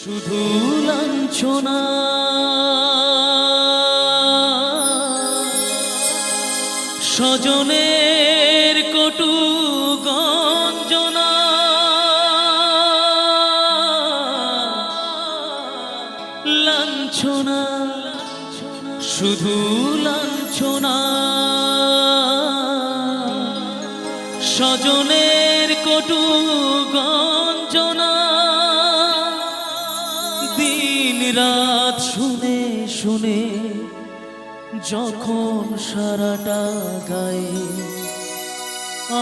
শুধু লাঞ্ছনা স্বজনের কটু গঞ্জনা লাঞ্ছনা শুধু লাঞ্ছনা স্বজনের কটু গঞ্জনা দিন রাত শুনে শুনে যখন সারাটা গায়ে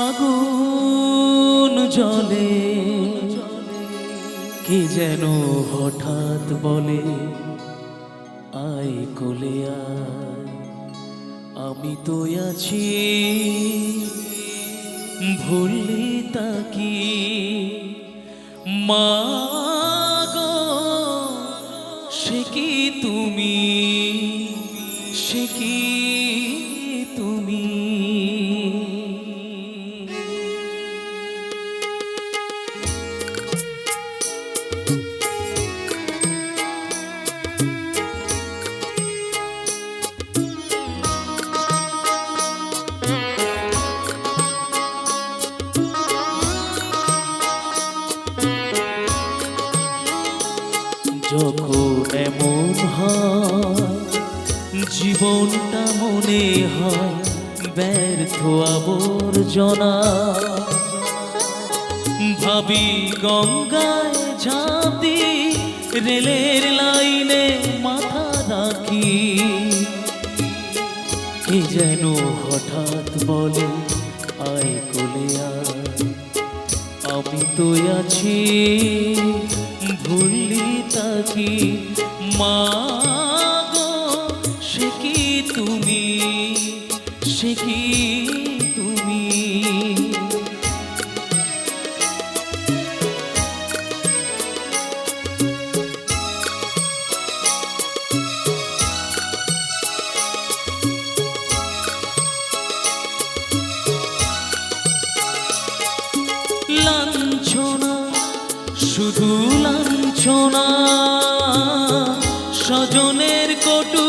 আগুন জ্বলে কে যেন হঠাৎ বলে আয় কোলে আয় আমি তো আছি ভুললি তাকি মা গো সে কি তুমি সে কি তুমি যখন এমন হয় জীবনটা মনে হয় ব্যর্থ আবর্জনা ভাবি গঙ্গায় ঝাঁপ দিই রেলের লাইনে মাথা রাখি কে যেন হঠাৎ বলে আয় কোলে আয় আমি তো আছি ভুললি তাকি মা গো সে কি তুমি সে কি তুমি লাঞ্ছনা শুধু লাঞ্ছনা স্বজনের কটু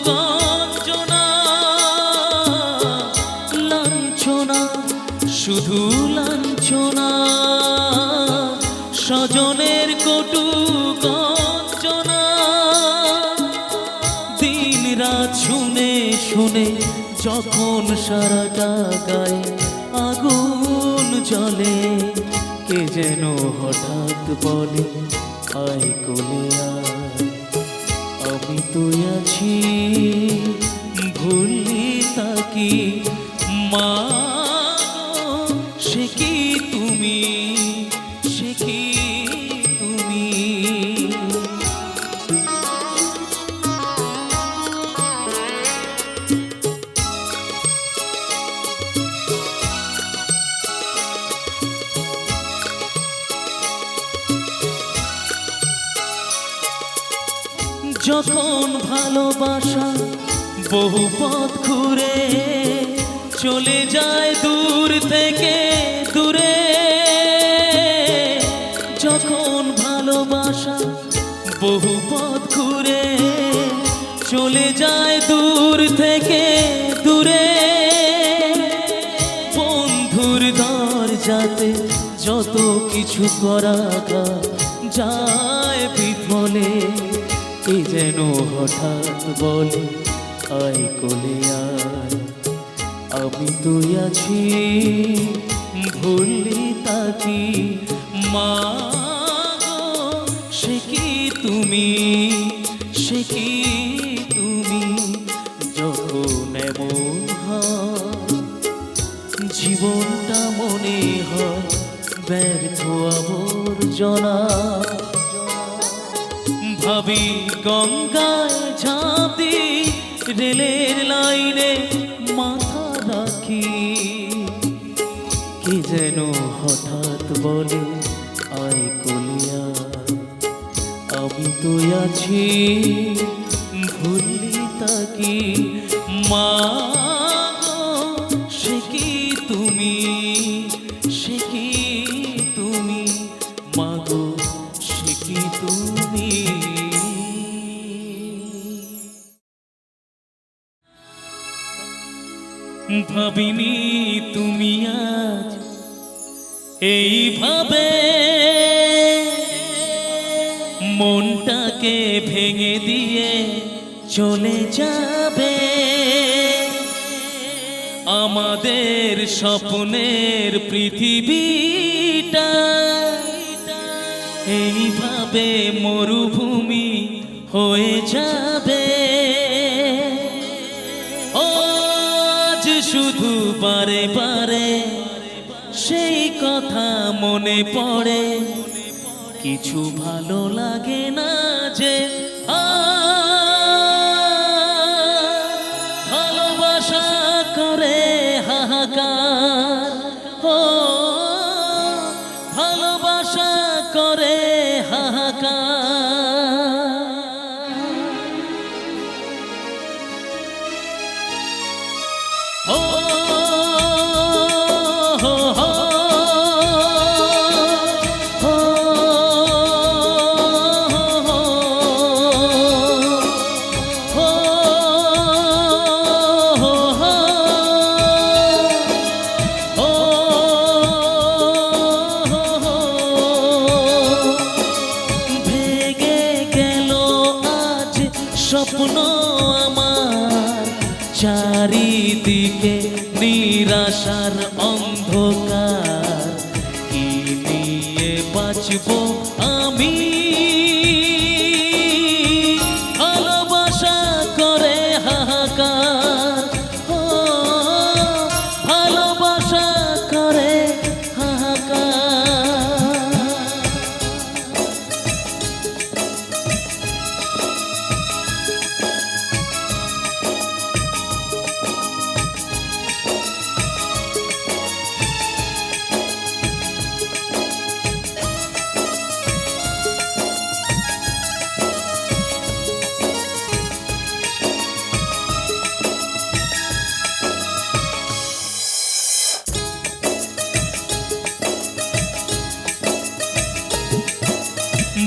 গঞ্জনা লাঞ্ছনা শুধু লাঞ্ছনা স্বজনের কটু গঞ্জনা দিন রাত শুনে শুনে যখন সারাটা গায়ে আগুন জ্বলে কে যেন হঠাৎ বলে আয় কোলে আয় আমি তো আছি ভুললি তাকি মা গো সে কি তুমি সে কি তুমি যখন ভালোবাসা বহু পথ ঘুরে চলে যায় দূর থেকে দূরে যখন ভালোবাসা বহু পথ ঘুরে চলে যায় দূর থেকে দূরে বন্ধুর দরজাতে যত কিছু করা যায় বিফলে কে যেন হঠাৎ বলে আয় কোলে আয় আমি তো আছি ভুললি তাকি মা গো সে কি তুমি সে কি তুমি যখন এমন হয় জীবনটা মনে হয় ব্যর্থ আবর্জনা ভাবি গঙ্গায় ঝাঁপ দিই রেলের লাইনে মাথা রাখি কে যেন হঠাৎ বলে আয় কোলে আয় আমি তো আছি ভুললি তাকি মা গো সে কি তুমি সে কি তুমি মা গো সে কি তুমি তুমি। ভাবিনি তুমি আজ এইভাবে মনটাকে ভেঙে দিয়ে চলে যাবে। আমাদের স্বপ্নের পৃথিবীটা এইভাবে মরুভূমি হয়ে যাবে। আজ শুধু বারে বারে সেই কথা মনে পড়ে, কিছু ভালো লাগে না যে ভালোবাসা করে হাহাকার, ভালোবাসা করে হাহাকার। স্বপ্ন আমার চারিদিকে নিরাশার অন্ধকার, কি নিয়ে বাঁচবো আমি? ভালোবাসা করে হাহাকার, ভালোবাসা করে হাহাকার।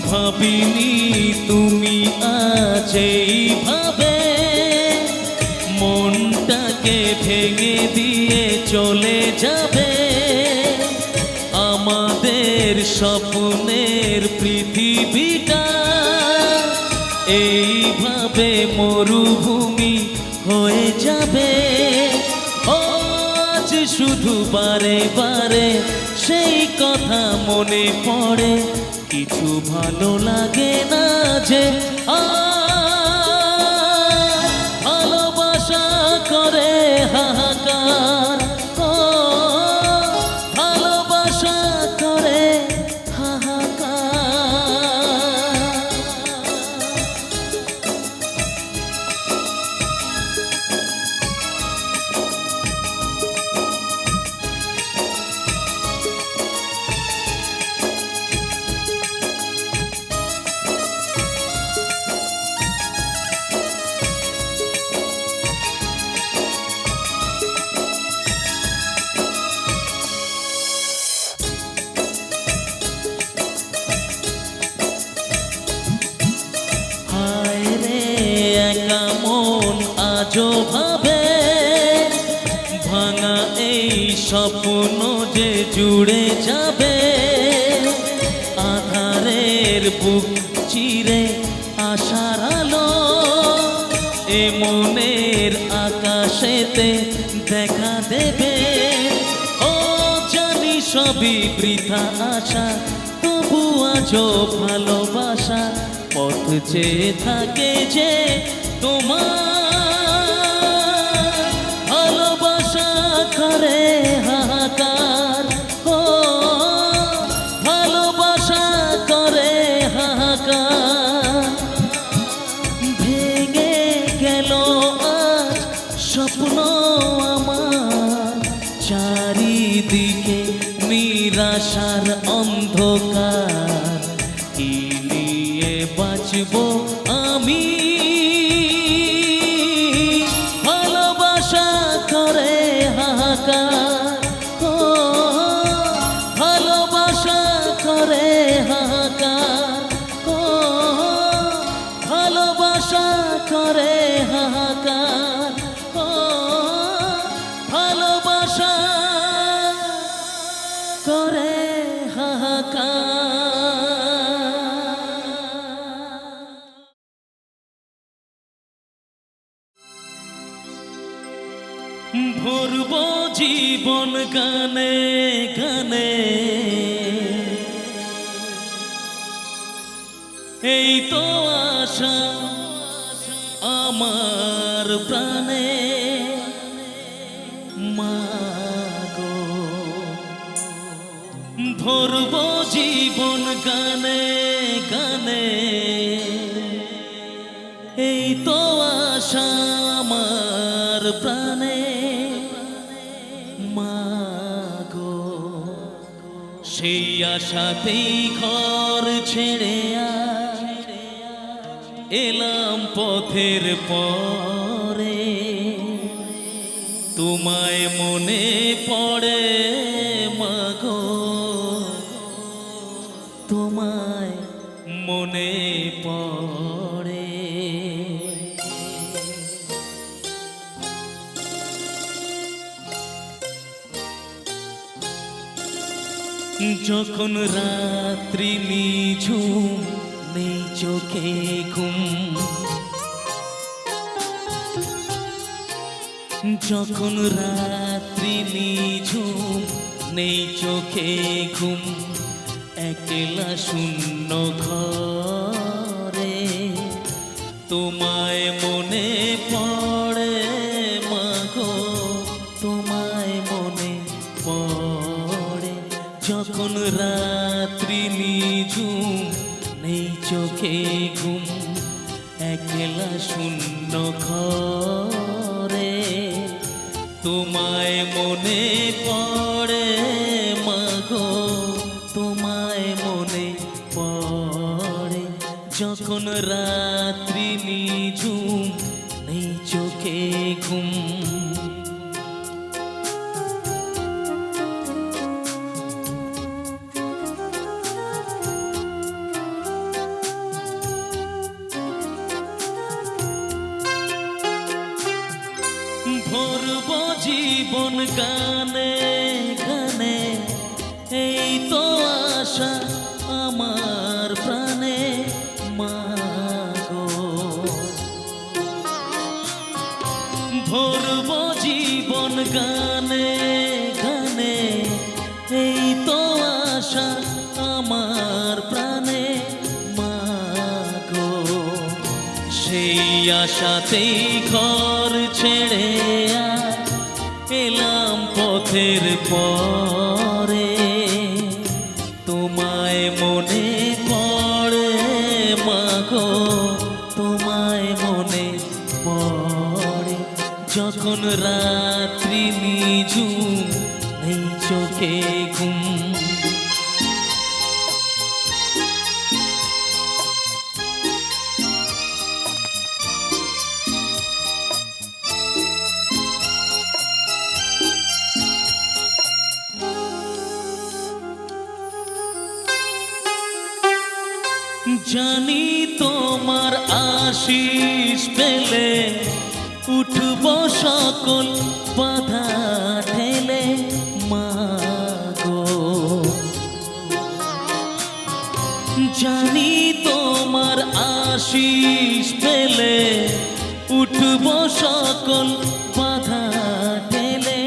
ভাবিনি তুমি আজ এইভাবে মনটাকে ভেঙে দিয়ে চলে যাবে। আমাদের স্বপ্নের পৃথিবীটা এইভাবে মরুভূমি হয়ে যাবে। আজ শুধু বারে বারে সেই কথা মনে পড়ে, কিছু ভালো লাগে না যে ভালোবাসা করে হাহাকার, ভালোবাসা করে হাহাকার। আজও ভাবে ভাঙা এই স্বপ্ন যে জুড়ে যাবে। আধারের বুক চিরে আশার আলো এ মনের আকাশেতে দেখা দেবে। ও জানি সবই বৃথা আশা, তবু আজও ভালোবাসা পথ চেয়ে থাকে যে তোমার। ভালোবাসা করে হাহাকার, ভালোবাসা করে হাহাকার। ভেঙে গেল আজ স্বপ্ন আমার, চারিদিকে নিরাশার অন্ধকার, কি নিয়ে বাঁচবো আমি? ভালোবাসা করে হাহাকার, ভালোবাসা করে হাহাকার। ভরব জীবন গানে গানে, এই তো আশা আমার প্রাণে মাগো। ভরব জীবন গানে গানে, এই তো আশা আমার প্রাণে মাগো। সেই আশাতেই ঘর ছেড়ে এলাম পথের পরে, তোমায় মনে পড়ে মাগো, তোমায় মনে পড়ে। যখন রাত্রি নিঝুম নেই চোখে ঘুম, যখন রাত্রি নিঝুম নেই চোখে ঘুম, একলা শূন্য ঘরে তোমায় মনে পড়ে মাগো, তোমায় মনে পড়ে। যখন রাত্রি নিঝুম নেই চোখে ঘুম, একলা শূন্য ঘরে তোমায় মনে পড়ে মাগো, তোমায় মনে পড়ে। যখন রাত্রি নিঝুম নেই চোখে ঘুম। ভরব জীবন গানে গানে, এই তো আশা আমার প্রাণে মাগো। ভরব জীবন গানে গানে, এই তো আশা আমার প্রাণে মাগো। সেই আশাতেই ঘর ছেড়ে এলাম পথের পরে, তোমায় মনে পড়ে মাগো, তোমায় মনে পড়ে। যখন রাত্রি নিঝুম নেই চোখে ঘুম। জানি তোমার আশিস পেলে উঠব সকল বাধা ঠেলে মাগো। জানি তোমার আশিস পেলে উঠব সকল বাধা ঠেলে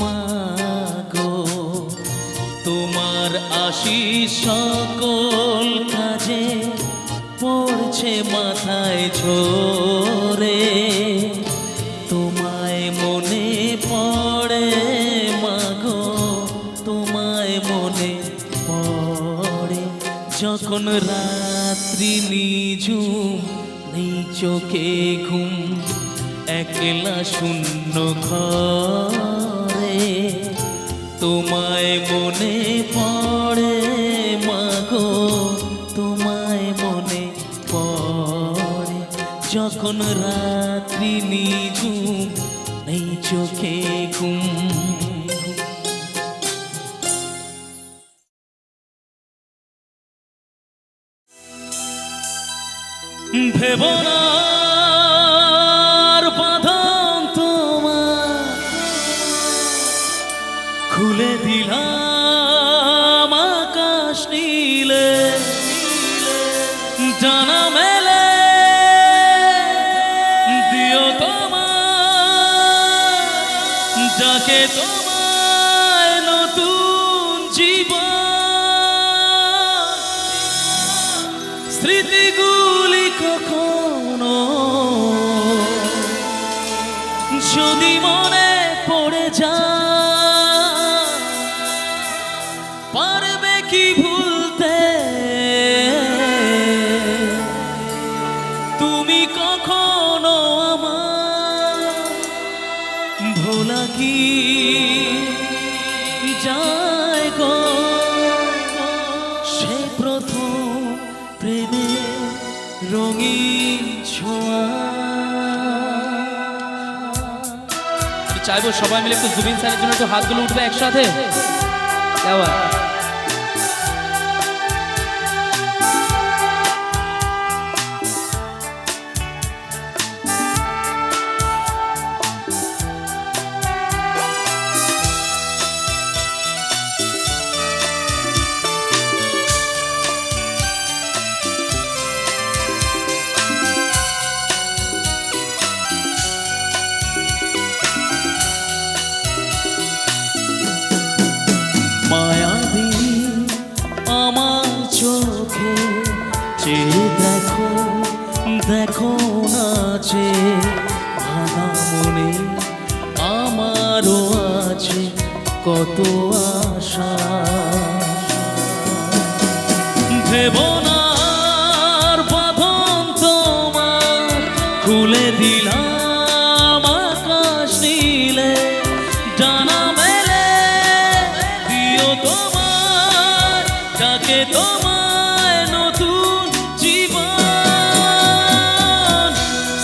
মাগো। তোমার আশিস সকল কাজে পড়ছে মাথায় ঝরে, তোমায় মনে পড়ে মাগো, তোমায় মনে পড়ে। যখন রাত্রি নিঝুম নেই চোখে ঘুম, একলা শূন্য ঘরে তোমায় মনে পড়ে মাগো, তোমায় মনে পড়ে। যখন রাত্রি নিঝুম নেই চোখে ঘুম। ভেবনার বাঁধন তোমার খুলে দিলাম আকাশ নীলে, জানা মেলে দিও তোমার ডাকে তোমায় নতুন জীবন, স্মৃতিগুলি কখনো যদি মনে পড়ে যায়, পারবে কি ভুলতে তুমি কখনো আমার, ভোলা কি যায় গো সে প্রথম প্রেমে রঙিন ছোঁয়া। চাইবো সবাই মিলে একটু জুবিন স্যারের জন্য একটু হাতগুলো উঠবে একসাথে। কেমন মায়াবী আমার চোখে চেয়ে দেখো, দেখো না যে ভাঙা মনে আমারও আছে কত আশা। ভেবো না আর বাঁধন তোমার, খুলে দিলাম আকাশ নীলে, ডানা মেলে দিও তোমার, ডাকে তোমায় নতুন জীবন,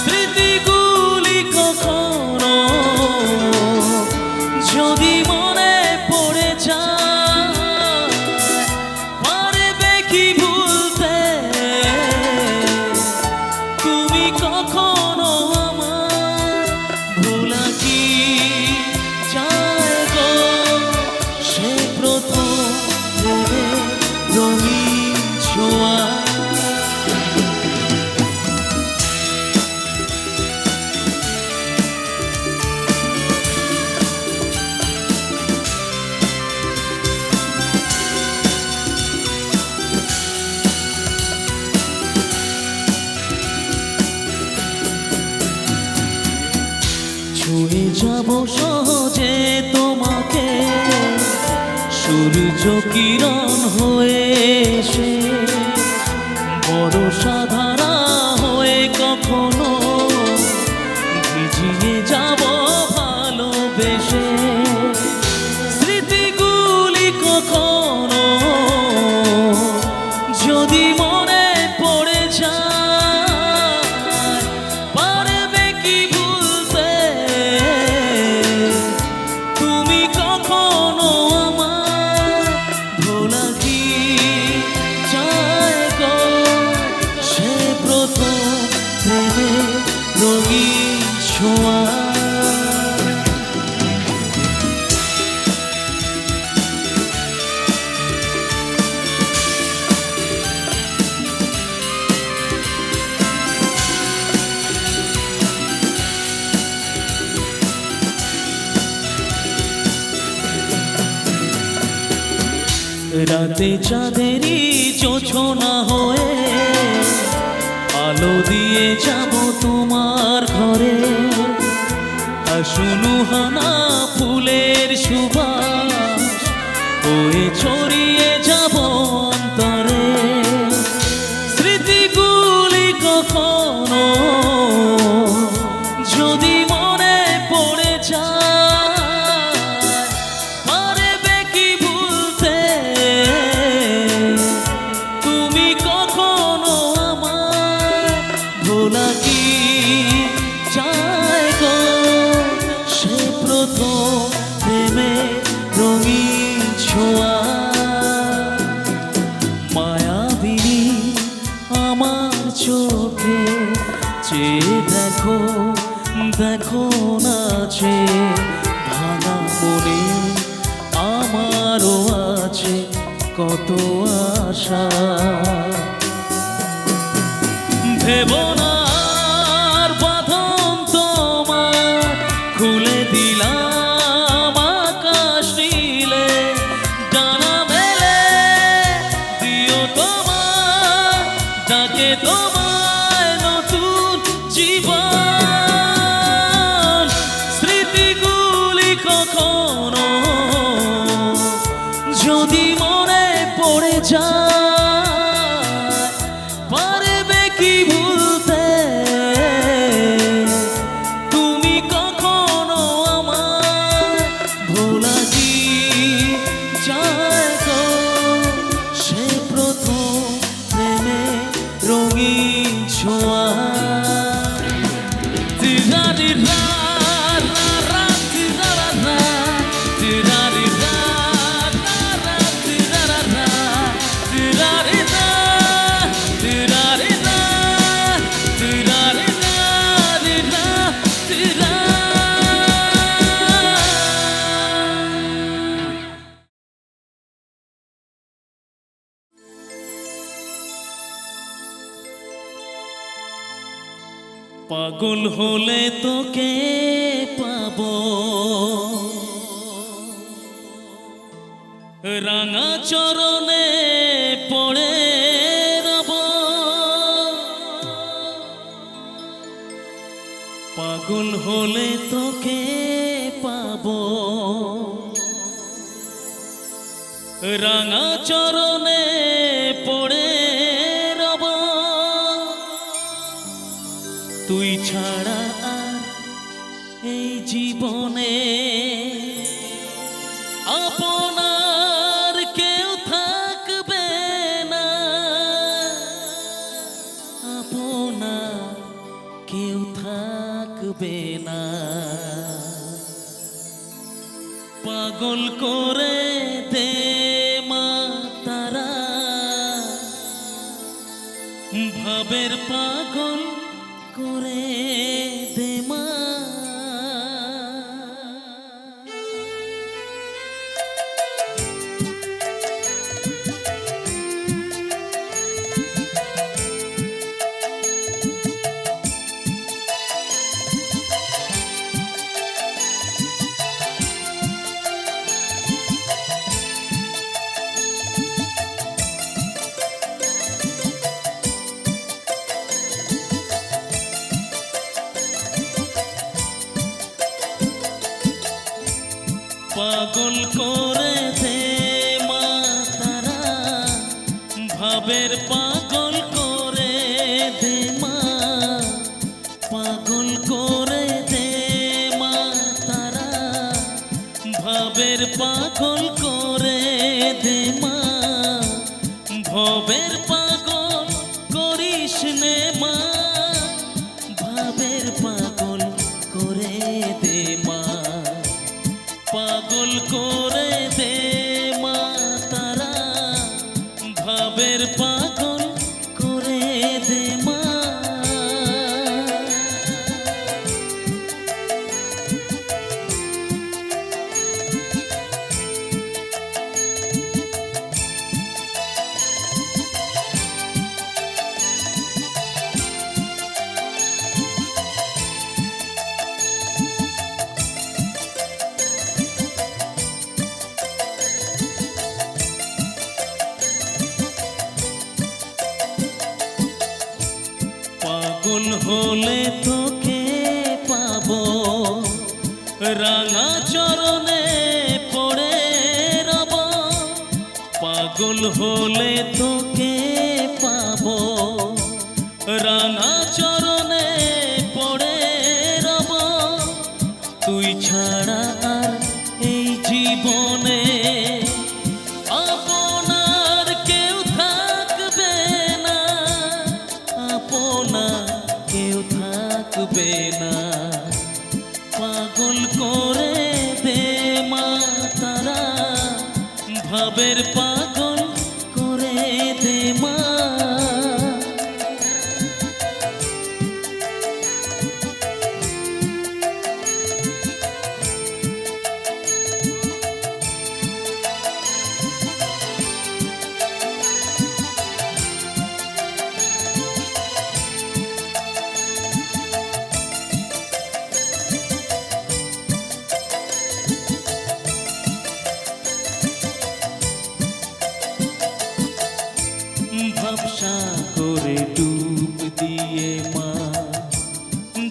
স্মৃতিগুলি কখনো যদি মনে পড়ে যায়, পারবে কি ভুলতে তুমি কখনো আমার, ভোলা কি যায় গো সে প্রথম প্রেমে রঙিন ছোঁয়া। ছুঁয়ে যাব সহজে তোমাকে সূর্য কিরণ হয়ে এসে, বরষা ধারা হয়ে কখনো ভিজিয়ে যাব ভালোবেসে, স্মৃতিগুলি কখনো যদি মনে পড়ে যায়, পারবে কি ভুলতে তুমি কখনো আমার, ভোলা কি যায় গো সে প্রথম প্রেমে রঙিন ছোঁয়া। রাতে চাঁদেরই জোছনা হয়ে আলো দিয়ে যাব তোমার ঘরে, আসুনুহানা ফুলের সুবাস হয়ে ছড়িয়ে যাব অন্তরে, স্মৃতিগুলি কখনো যদি মনে পড়ে যায়, পারবে কি ভুলতে তুমি কখনো আমার, ভোলা কি যায় গো সে প্রথম প্রেমে রঙিন ছোঁয়া। মায়াবী আমার চোখে চেয়ে দেখো, দেখো না যে ভাঙা মনে আমারও আছে কত আশা। ভেবো না আর বাঁধন তোমার, খুলে দিলাম তোমায় নতুন জীবন। স্মৃতিগুলি কখনো যদি মনে পড়ে যায়, পারবে কি ভুলতে তুমি কখনো আমায়? ভোলা কি যায় গো সে প্রথম প্রেমে রঙিন ছোঁয়া। তিরারি রা রা রা তিরারা রা, তিরারি রা রা রা তিরারা রা, তিরারি রা, তিরারি রা, তিরারি রা রি রা, তিরা। পাগল হলে তোকে পাবো, রাঙা চরণে পড়ে রব। পাগল হলে তোকে পাবো, রাঙা চরণে পড়ে রব। তুই ছাড়া আর এই জীবনে আপনার কেউ থাকবে না, আপনার কেউ থাকবে না। পাগল করে দে মা তারা, ভাবের পাগল করে দে মা। পাগল করে দে মা তারা, ভাবের পাগল করে দে মা। পাগল করে দে মা তারা, ভাবের পাগল করে দে মা। ভবের পাগল করিস নে মা, ভাবের পাগল করে দে মা। পাগল করে দে মা তারা, ভাবের পাগল করে দে মা। পাগল হলে তোকে পাবো, রাঙা চরণে পড়ে রব। পাগল হলে তোকে পাবো, রাঙা চরণে পড়ে রব। তুই ছাড়া আর এই জীবনে আপনার কেউ থাকবে না, আপনার কেউ থাকবে না। পাগল করে দে মা তারা, ভাবের পাগল করে দে মা। দিয়ে মা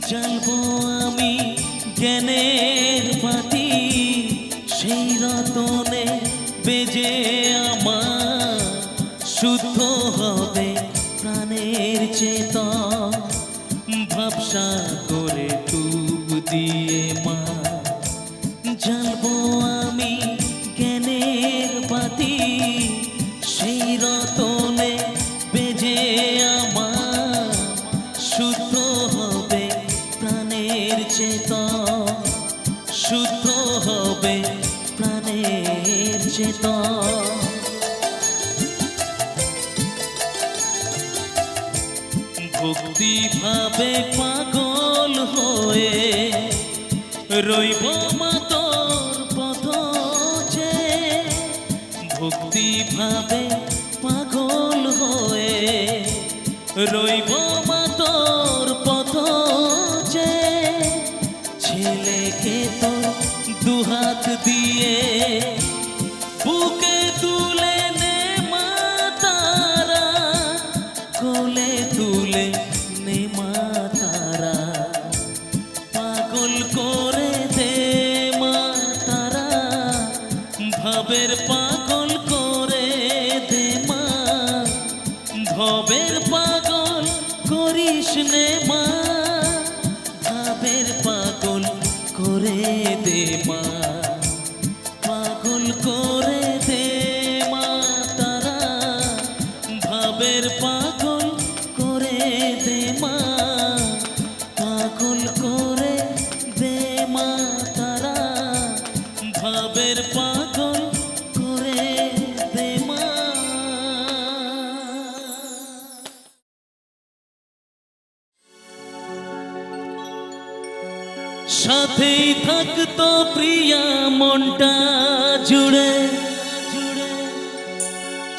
জ্বালবো আমি জ্ঞানের বাতি, সেই রতনে বেজে আমার শুদ্ধ হবে প্রাণের চেতন। ভাবসা করে ডুব দিয়ে মা জ্বালবো আমি জ্ঞানের বাতি, সেই রতনে বেজে আমার শুদ্ধ হবে প্রাণের চেতন, শুদ্ধ হবে প্রাণের চেতন। ভক্তি ভাবে পাগল হয়ে রইব মা তোর পথ যে, ভক্তি ভাবে পাগল হয়ে রইব মা তোর পথ যে। ছেলেকে তোর দুহাত দিয়ে বুকে তুলে নে মা তারা, কোলে তুলে নে মা তারা, পাগল করে দে মা তারা, ভাবের পাগল করে দে মা, ভবের পাগল করিস নে মা, ভাবের পাগল করে দে মা, পাগল করে দে মা তারা, ভাবের পাগল করে দে মা, পাগল করে দে মা তারা, ভাবের পাগল করে দে মা। সাথেই থাকতো প্রিয়া মনটা জুড়ে,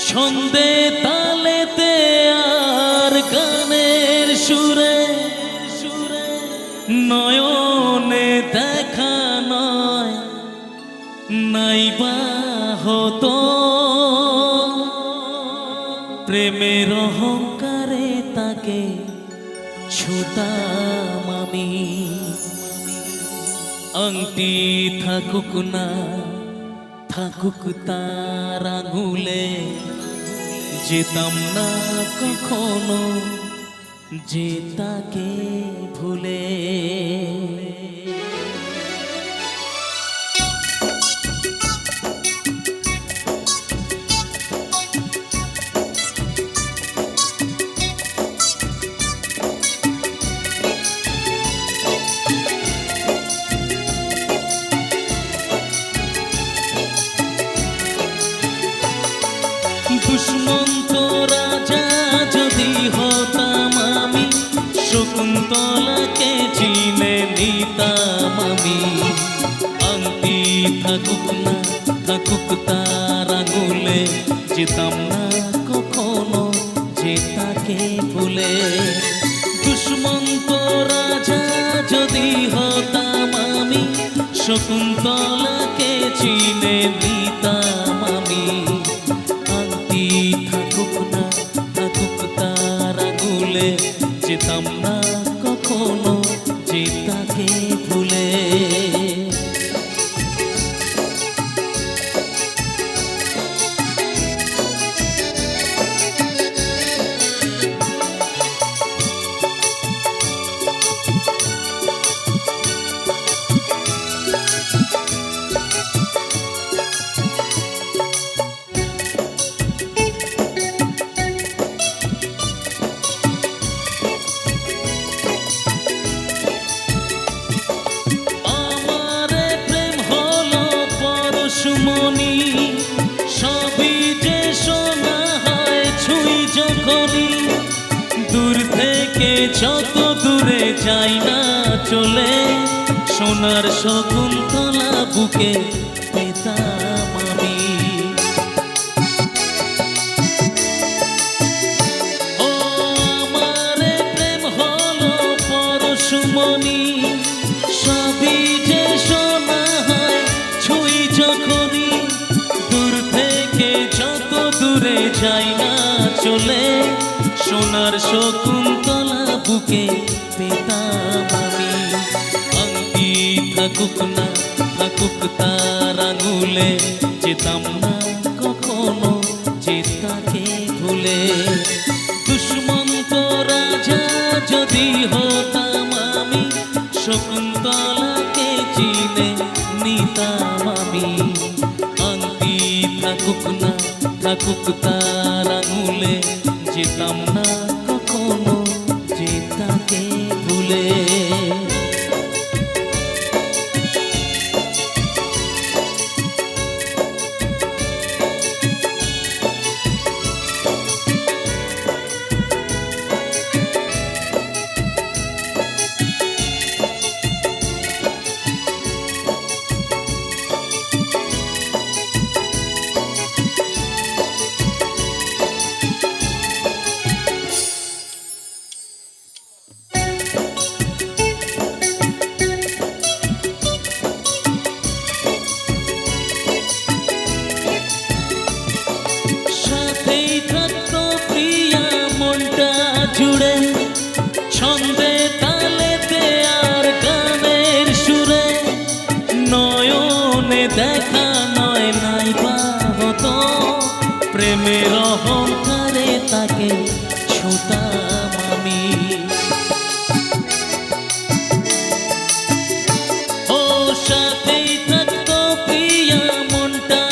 ছন্দে তালেতে আর গানের সুরে, নয়নে দেখা নয় নাইবা হতো, প্রেমের অহংকারে তাকে ছুতাম আমি। আংটি থাকুক না থাকুক তার আঙুলে, যেতাম না কখনো যে তাকে ভুলে। দুষ্মন্ত রাজা যদি হতাম আমি, শকুন্তলাকে চিনে নিতাম আমি। আংটি থাকুক না থাকুক তার আঙুলে, যেতাম না কখনো যে তাকে ভুলে। দুষ্মন্ত রাজা যদি হতাম আমি, শকুন্তলাকে চিনে নিতাম আমি। থাকুক না থাকুক তার আঙুলে, যেতাম না কখনো যে তাকে ভুলে। সবই যে শোনা হয় ছুঁই যখনই, দূর থেকে যত দূরে যাই না চলে, সোনার শকুন্তলা বুকে পেতাম আমি। ও আমার প্রেম হলো পরশুমণি, সবই যে শোনা হয় ছুঁই যখনই, দূর থেকে যত দূরে যাই না চলে, সোনার শকুন্তলা তোকে পেতাম আমি। আংটি থাকুক না থাকুক তার আঙুলে, যেতাম না কখনো চেতাকে ভুলে। দুষ্মন্ত রাজা যদি হতাম আমি, শকুন্তলাকে চিনে নিতাম আমি। আংটি থাকুক না থাকুক তার আঙুলে, যেতাম না কখনো চেতাকে ভুলে। সাথেই থাকতো প্রিয়া মনটা জুড়ে, ছন্দে তালেতে আর গানের সুরে। নয়নে দেখা নয় নাই বা হতো, প্রেমের অহংকারে তাকে ছুতাম আমি। ও সাথেই থাকতো প্রিয়া মনটা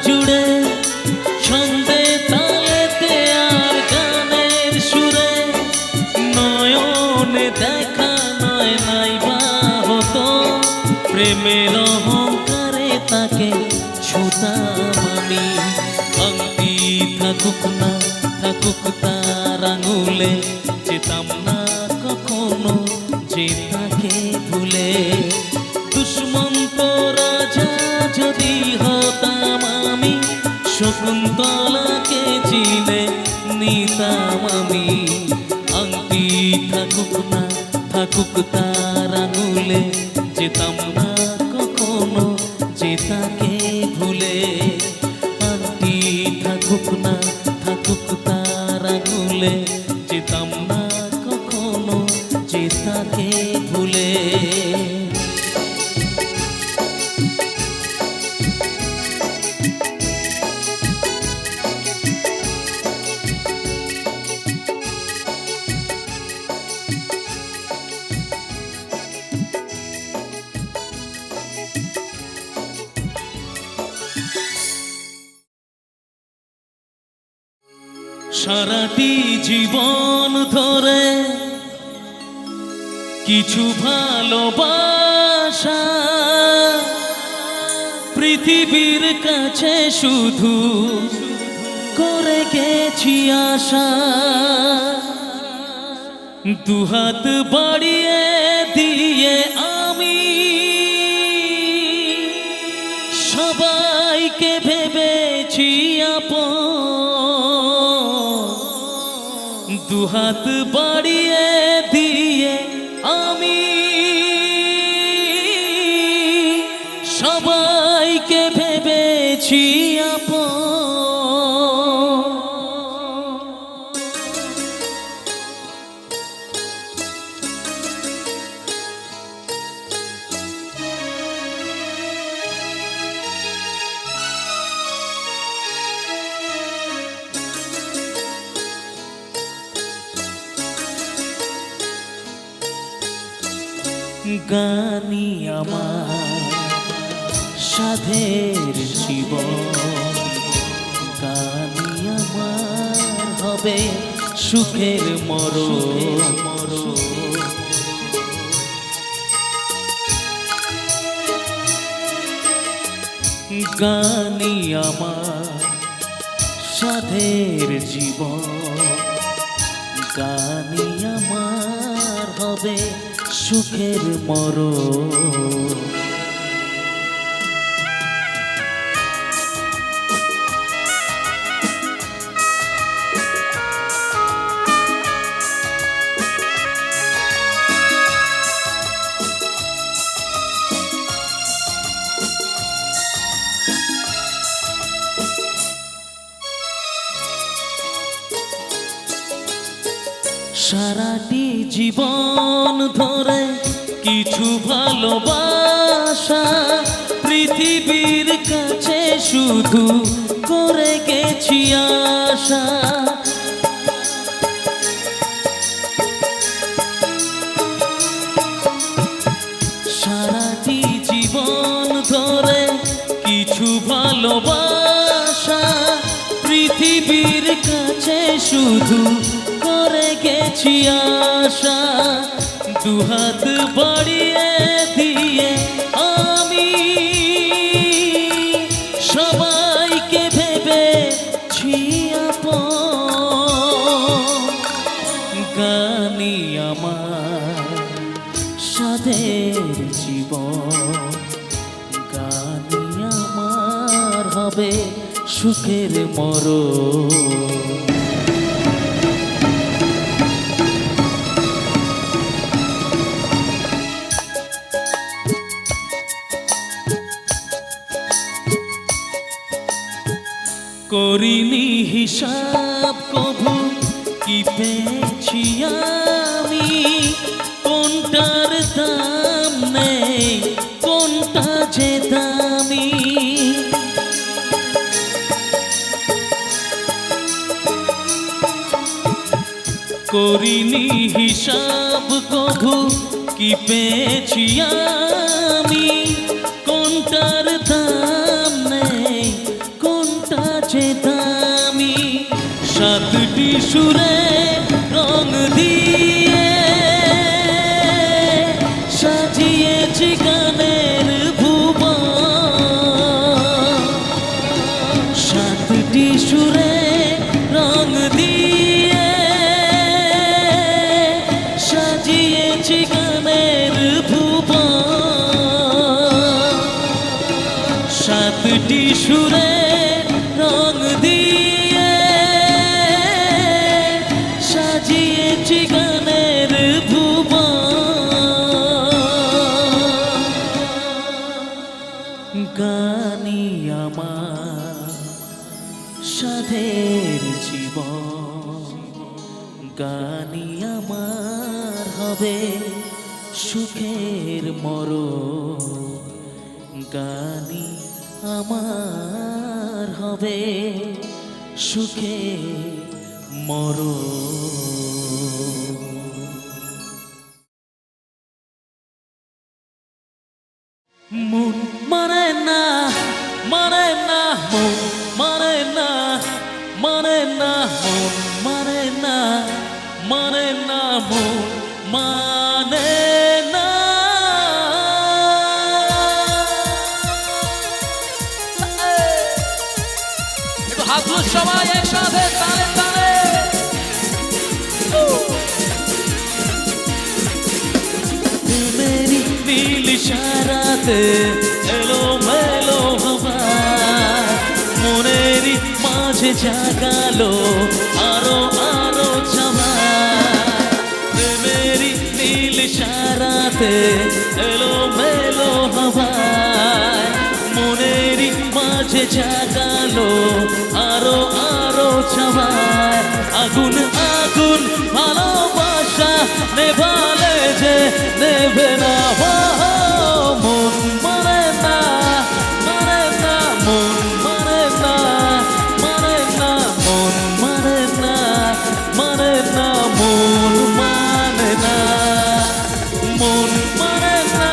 জুড়ে, ছন্দে তালেতে আর গানের সুরে। নয়নে দেখা নয় নাই বা হতো, প্রেমের অহংকারে তাকে ছুতাম আমি। আংটি থাকুক না থাকুক তার আঙুলে, যেতাম না কখনো যেতাকে ভুলে। দুষ্মন্ত রাজা যদি হতাম আমি, শকুন্তলাকে চিনে নিতাম আমি। আংটি থাকুক না থাকুক তার আঙুলে, যেতাম না কখনো যেতাকে ভুলে। আংটি থাকুক না থাকুক তার আঙুলে, যেতাম না কখনো যেতাকে ভুলে। সারাটি জীবন ধরে কিছু ভালোবাসা পৃথিবীর কাছে শুধু করে গেছি আশা। দুহাত বাড়িয়ে দিয়ে আমি সবাইকে ভেবেছি আপন। দুহাত বাড়িয়ে দিয়ে আমি সবাইকে ভেবেছি আপন। গানি আমার সাধের জীবন, গানি আমার হবে সুখের মরণ। গানি আমার সাধের জীবন, গানি আমার হবে সুখের মরণ। সারাটি জীবন ধরে কিছু ভালোবাসা পৃথিবীর কাছে শুধু করে গেছি আশা। সারাটি জীবন ধরে কিছু ভালোবাসা পৃথিবীর কাছে শুধু করে গেছি আশা। দুহাত বাড়িয়ে দিয়ে আমি সবাইকে ভেবেছি আপন। গানি আমার সাধের জীবন, গানি আমার হবে সুখের মরণ। করিনি হিসাব কভু কি পেয়েছি আমি, কোনটার দাম নেই কোনটা যে দামি। করিনি হিসাব কভু কি পেয়েছি আমি, কোনটার দাম নেই কোনটা যে দামি। সাতটি সুরে রং দিয়ে সাজিয়েছি গানের ভুবন। সাতটি সুরে রং দিয়ে সাজিয়েছি গানের ভুবন। সাতটি সুরে রং দিয়ে সাজিয়েছি গানের ভুবন। গানি আমার সাধের জীবন, গানি আমার হবে সুখের মরণ। গানি আমার হবে সুখের মরণ। মন মানে না মানে না, মন মানে না মানে না, মন মানে না মানে না, মন মানে না। একটু হাত তুলো সবাই একসাথে তালে তালে। মেরি নীল ইশারাতে এলো মেলো হাওয়া, মনেরই মাঝে জাগালো আরো আরো চাওয়া। মেরি নীল ইশারাতে এলো মেলো হাওয়া, মনেরই মাঝে জাগালো আরো আরো চাওয়া। আগুন আগুন ভালোবাসা নেভালে যে নেবে না, মন মানে না মানে না, মন মানে না মানে না, মন মানে না মানে না, মন মানে না, মন মানে না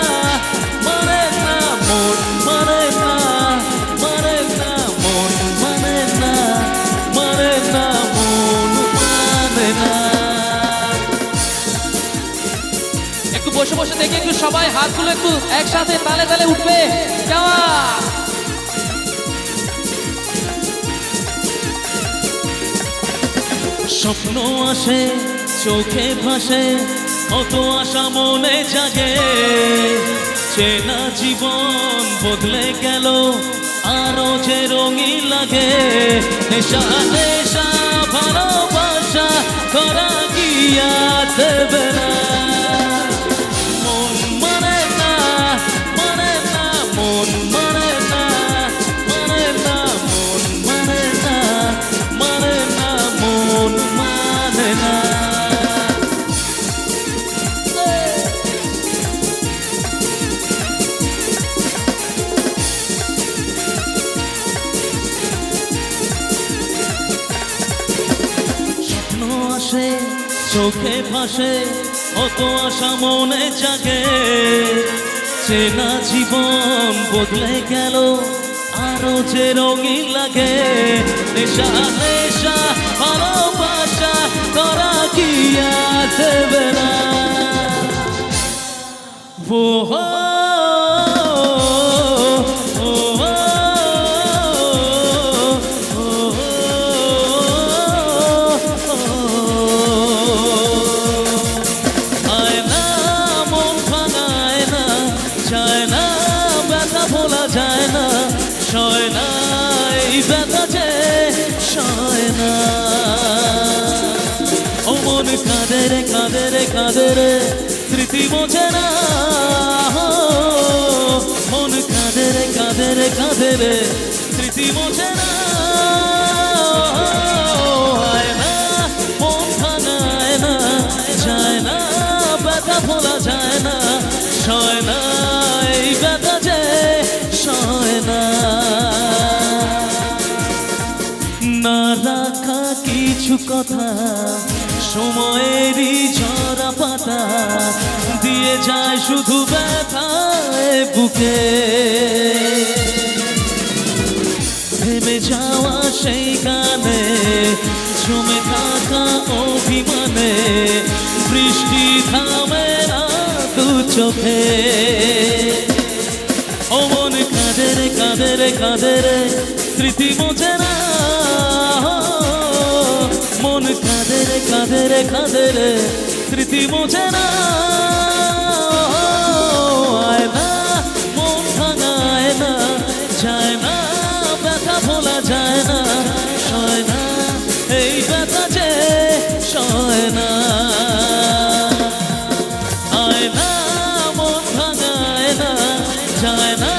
মানে না, মন মানে না মানে না, মন মানে না মানে না, মন মানে না। একটু বসে বসে দেখি একটু সবাই হাতগুলো একটু একসাথে তালে তালে উঠবে যাওয়া। স্বপ্ন আসে চোখে ভাসে কত আশা মনে জাগে, চেনা জীবন বদলে গেল আরো যে রঙিন লাগে। নেশা নেশা ভালোবাসা করা গিয়া দেবে না, মন মানে না মানে না, মন মানে না মানে না, মন মানে না মানে না, মন মানে না। চোখে ভাসে কত আশা মনে জাগে চেনা জীবন বদলে গেল আরো যে রঙিন লাগে নেশা নেশা ভালোবাসা করা কি আছে বেলা ও হো ও হো, ও হো, আয় না মন ভাঙায় না চায় না ব্যথা ভোলা যায় না সয় না এই ব্যথা যে সয় না ও মন কাঁদে রে কাঁদে রে কাঁদে রে স্মৃতি মোছে না মন কাঁদে রে কাঁদে রে কাঁদে রে স্মৃতি মোছে না আয় না মন ভাঙায় না যায় না ব্যথা ভোলা যায় না সয় না এই ব্যথা যে সয় না না রাখা কিছু কথা সময়েরই ঝরা পাতা দিয়ে যায় শুধু ব্যথায় বুকে থেমে যাওয়া সেই গানে জমে থাকা অভিমানে বৃষ্টি থামে না দু চোখে ও মন কাঁদে রে কাঁদে রে কাঁদে রে স্মৃতি মোছে না মন কাঁদে রে কাঁদে রে কাঁদে রে স্মৃতি মোছে না আয় না মন ভাঙায় না যায় না ব্যথা ভোলা যায় না সয় না এই ব্যথা যে সয় না আয় না মন ভাঙায় না যায় না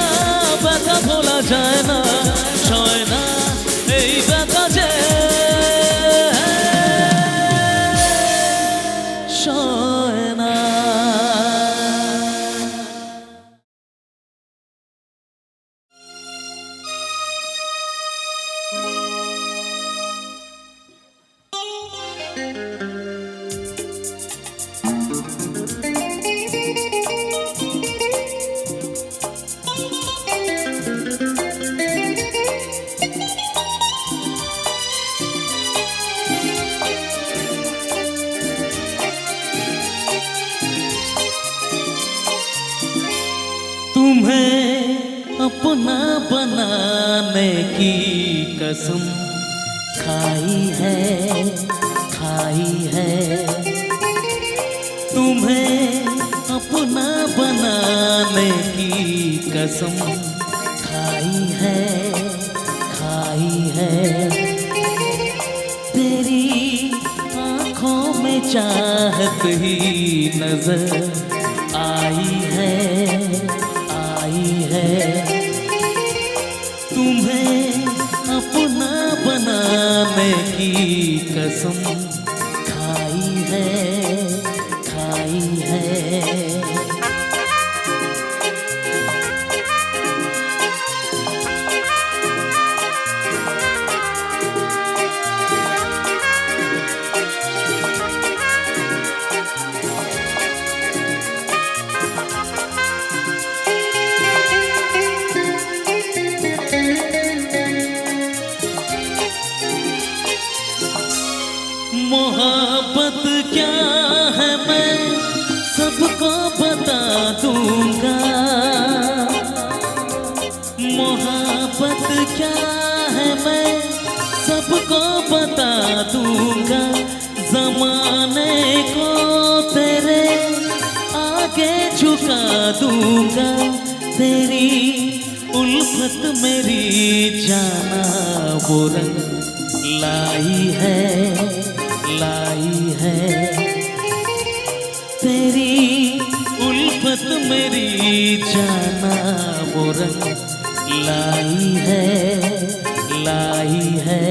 ব্যথা ভোলা যায় না সয় না এই ব্যথা যে সয় না तुम्हें अपना बनाने की कसम खाई है तुम्हें अपना बनाने की कसम खाई है तेरी आँखों में चाहत ही नजर आई है तुम्हें अपना बनाने की कसम खाई है मोहब्बत क्या है मैं सबको बता दूंगा मोहब्बत क्या है मैं सबको बता दूंगा जमाने को तेरे आगे झुका दूंगा तेरी उल्फत मेरी जाना वो रंग लाई है तेरी उल्फत मेरी जाना वो रंग लाई है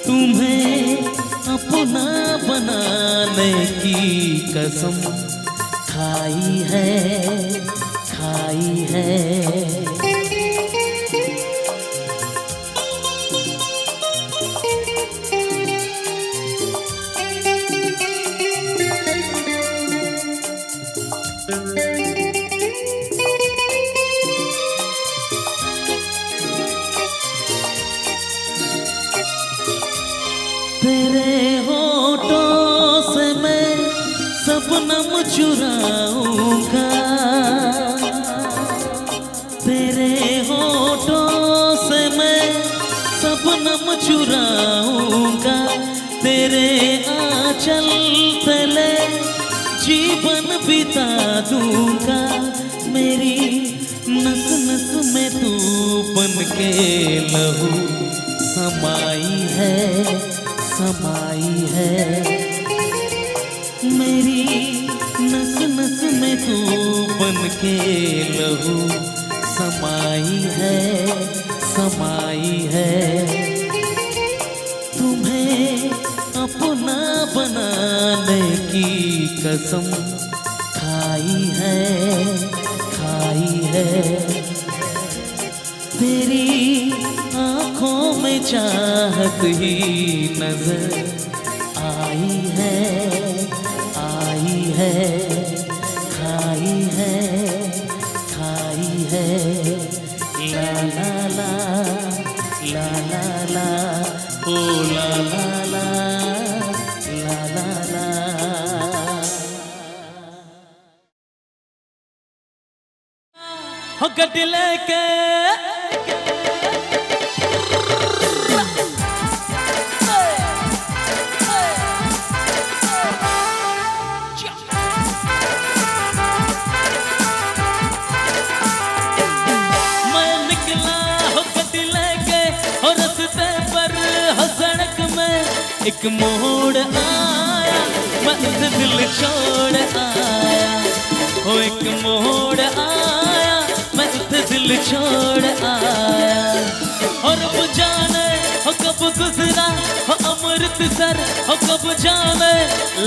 तुम्हें अपना बनाने की कसम खाई है चुराऊंगा तेरे होठों से मैं सपनम चुराऊंगा तेरे आंचल तले जीवन बिता दूंगा मेरी नस नस में तू बन के लहू समाई है मेरी नस नस में तू बन के लहू समाई है तुम्हें अपना बनाने की कसम खाई है तेरी आँखों में चाहत ही नजर आई है खाई है ला ला ला ला ला ला ओ ला ला ला ला ला ला हो गड्डी लेके एक मोड़ आया मैं उसे दिल छोड़ आया हो एक मोड़ आया मैं उसे दिल छोड़ आया और अब जाने हो कब गुजरा हो अमृतसर हो कब जाने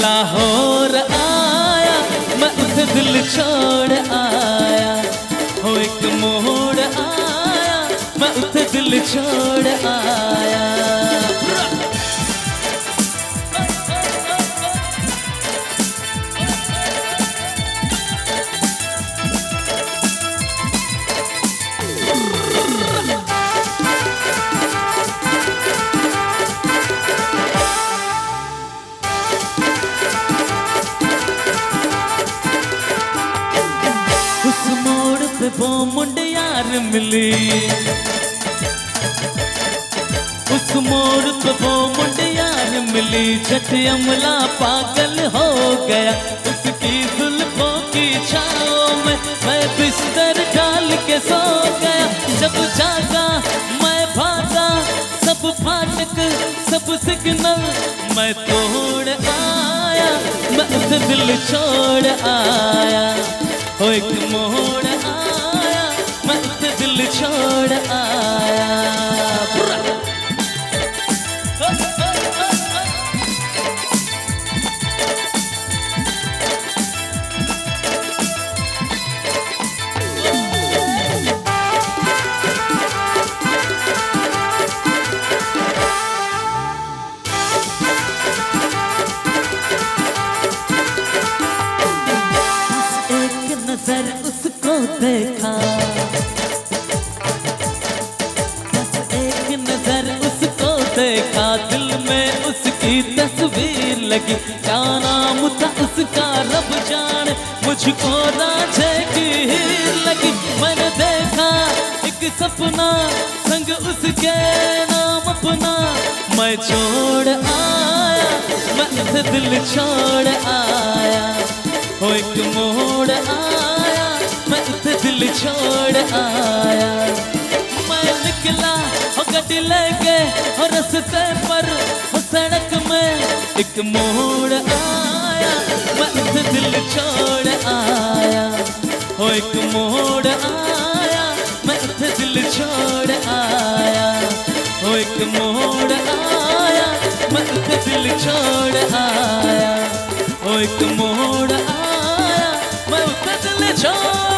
लाहौर आया मैं उसे दिल छोड़ आया हो एक मोड़ आया मैं उसे दिल छोड़ आया वो मुंडियार मिली उस मोड़ पे वो मुंडियार मिली झट अमला पागल हो गया उसकी जुल्फों की छाओं में मैं बिस्तर डाल के सो गया जब जागा मैं भागा सब फाटक सब सिग्नल मैं तोड़ आया मैं उसे दिल छोड़ आया हो एक मोड़ आया मैं उसे दिल छोड़ आया नजर उसको देखा बस एक नजर उसको देखा दिल में उसकी तस्वीर लगी क्या नाम था उसका रब जाने मुझको राझे की हीर लगी मैंने देखा एक सपना संग उसके नाम अपना मैं छोड़ आया मैं उसे दिल छोड़ आया हो एक मोड़ आया मैं उसे दिल छोड़ आया मैं निकला हो गड्डी लेके हो रास्ते पर हो सड़क में एक मोड़ आया मैं उसे दिल छोड़ आया हो एक मोड़ आया मैं उसे दिल छोड़ आया हो एक मोड़ आया मैं उसे दिल छोड़ आया हो एक मोड़ आया मैं उसे दिल छोड़